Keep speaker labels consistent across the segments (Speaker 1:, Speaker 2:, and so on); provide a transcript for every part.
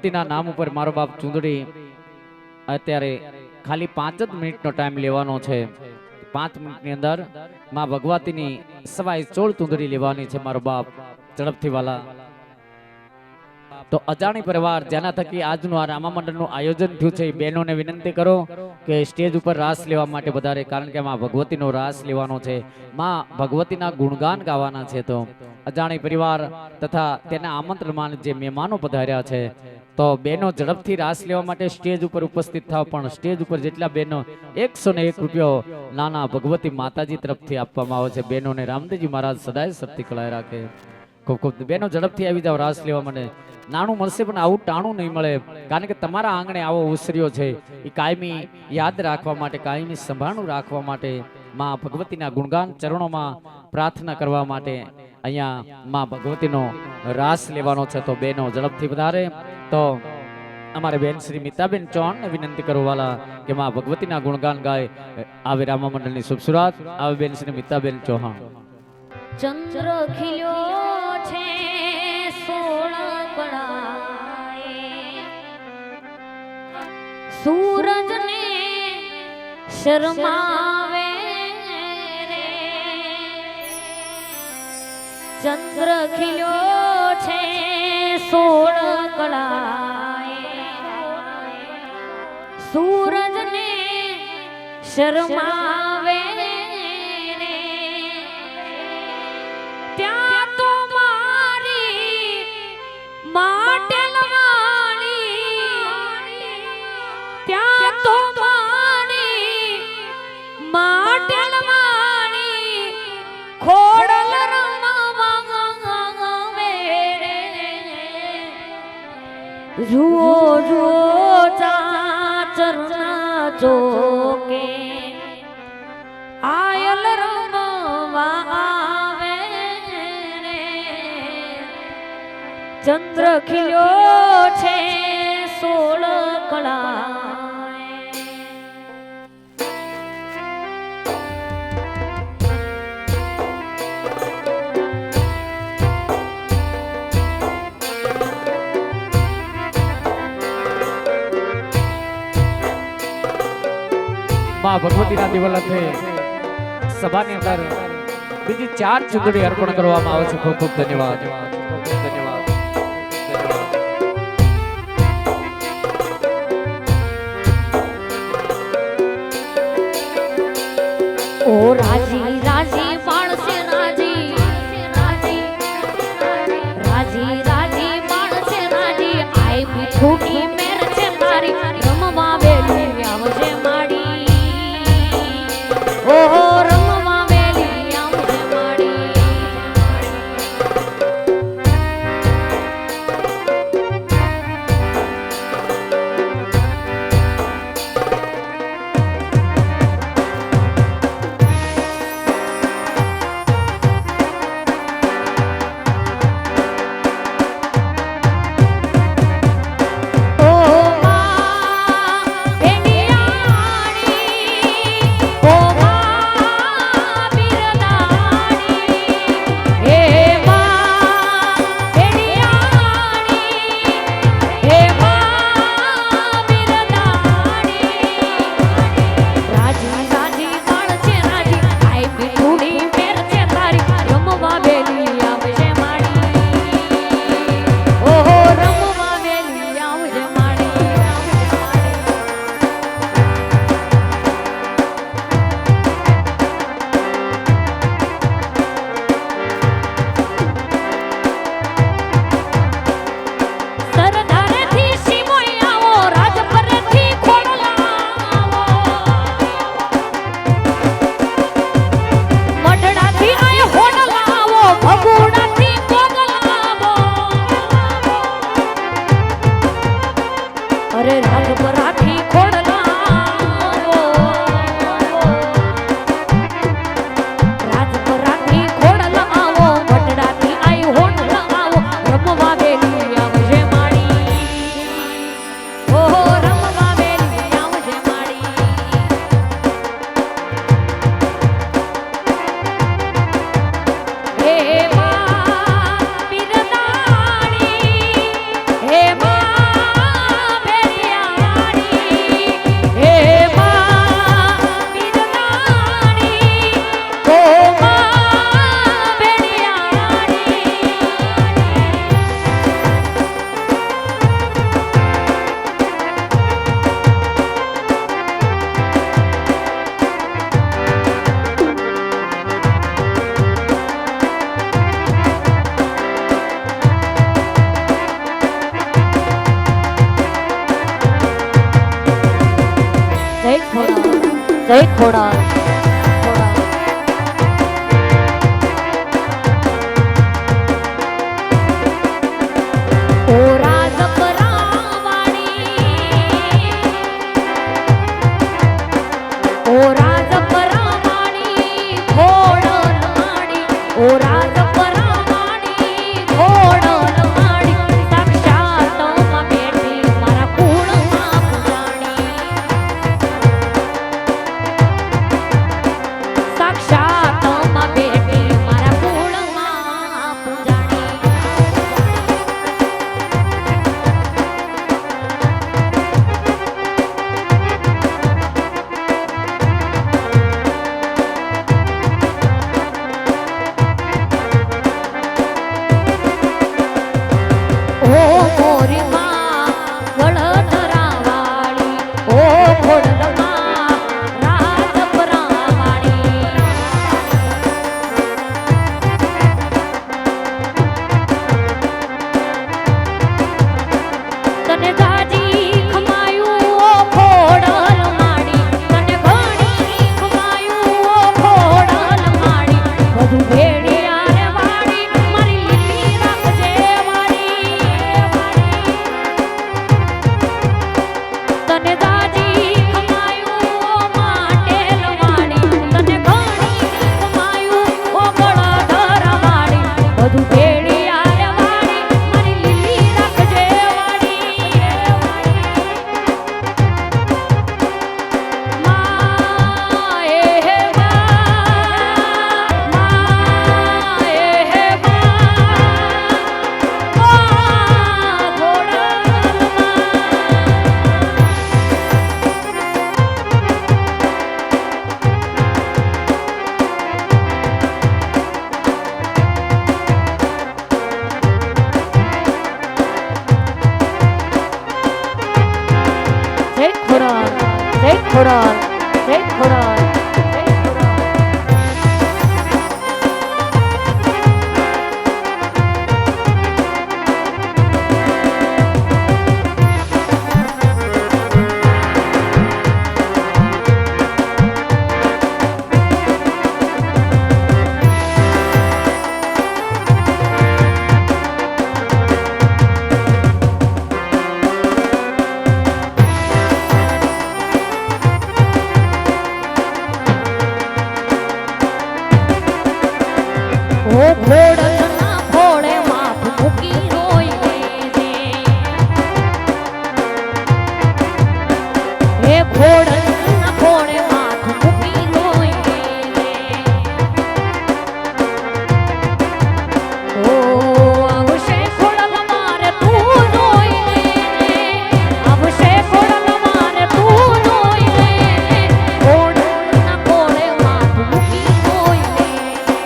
Speaker 1: ભગવતીના નામ ઉપર મારો બાપ ચૂંદડી અત્યારે ખાલી 5 જ મિનિટનો ટાઈમ લેવાનો છે. 5 મિનિટની અંદર માં ભગવતીની સવાય 16 ચૂંદડી લેવાની છે મારો બાપ ઝડપથી વાલા. તો અજાણી પરિવાર જેના થકી આજનું આ રામા મંડળનું આયોજન થયું છે, બહેનોને વિનંતી કરો કે સ્ટેજ ઉપર રાસ લેવા માટે વધારે, કારણ કે માં ભગવતીનો રાસ લેવાનો છે, માં ભગવતીના ગુણગાન ગાવાના છે. તો અજાણી પરિવાર તથા તેના આમંત્રણમાં જે મહેમાનો પધાર્યા છે તો બહેનો ઝડપથી રાસ લેવા માટે સ્ટેજ ઉપર ઉપસ્થિત થાવ. પણ સ્ટેજ ઉપર જેટલા બહેનો 101 રૂપિયો નાના ભગવતી માતાજી તરફથી આપવામાં આવે છે. બહેનોને રામદેવજી મહારાજ સદાય શક્તિ કળાએ રાખે. ખૂબ ખૂબ બહેનો ઝડપથી આવી જાવ રાસ લેવા માટે. નાણું મળશે પણ આવું ટાણું નહીં મળે, કારણ કે તમારા આંગણે આવો ઉસર્યો છે એ કાયમી યાદ રાખવા માટે, કાયમી સંભાળનું રાખવા માટે, માં ભગવતીના ગુણગાન ચરણોમાં પ્રાર્થના કરવા માટે અહીંયા માં ભગવતીનો રાસ લેવાનો છે. તો બહેનો ઝડપથી વધારે. તો અમારે બેન શ્રી મિતાબેન ચૌહાણને વિનંતી કરો વાલા કે માં ભગવતીના ગુણગાન ગાય. આવે રામા મંડળની શુભ શરૂઆત. આવે બેન શ્રી મિતાબેન ચૌહાણ.
Speaker 2: ચંદ્ર ખીલ્યો છે સોળકળાએ, સૂરજને શરમાવે રે. ચંદ્ર ખીલ્યો છે સોળકળાએ, સૂરજને શરમાવે રે. ત્યાં તો મારી માટે લવાણી, ત્યાં તો મારી માટે લવાણી ખોડલ રમવાવે રે. જુઓ જુઓ ચાચરના ચોકે આયલ રમવા આવે રે. ચંદ્ર ખીલ્યો છે સોળકળાએ.
Speaker 1: માં ભગવતીના દિવલથે સભાની અંદર બીજી 4 ચૂંદડી અર્પણ કરવામાં આવે છે. ખૂબ ખૂબ ધન્યવાદ. ધન્યવાદ.
Speaker 2: ઓ રાજી રાજી પાણસે રાજી, રાજી રાજી પાણસે રાજી. આઈ મીઠુની મેર છે મારી, રમવા વેલી આવજે માડી. ઓહો રમવા વેલી આવજે માડી. જય ખોડા ઓ રાજપરાવાણી ઓ રાજપરાવાણી ઘોડલ માડી ઓ રાજપરાવાણી ઘોડલ માડી સાક્ષાત માં બેઠી મારા કુળમાં પુરાણી સાક્ષાત માં બેઠી મારા કુળમાં પુરાણી ઓ મોરી માં વડોદરાવાળી ઓ ખોડલમાં રાજપરાવાળી તને જાજી ખમાયું ઓ ખોડલ માડી તને ઘણી ખમાયું ઓ ખોડલ માડી બધું ભેળી આરે વાડી મારી લીલી રાખજે વાડી તને જાજી ખમાયું ઓ માટેલ વાડી તને ઘણી ખમાયું ઓ ગળાધર વાડી બધું ભેળી આરે વાડી મારી લીલી રાખજે વાડી માએ હે માએ હે જય ખોડલ જય ખોડલ જય ખોડલ જય ખોડલ ઓ ઘોડલના ઘોડે માથું મૂકી રોઈ લેજે હે ઘોડલના ઘોડે માથું મૂકી રોઈ લેજે ઓ આવશે ખોડલ મારે તું રોઈ લેજે આવશે ખોડલ મારે તું રોઈ લેજે ઘોડલના ઘોડે માથું મૂકી રોઈ લેજે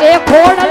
Speaker 2: એ ખોડ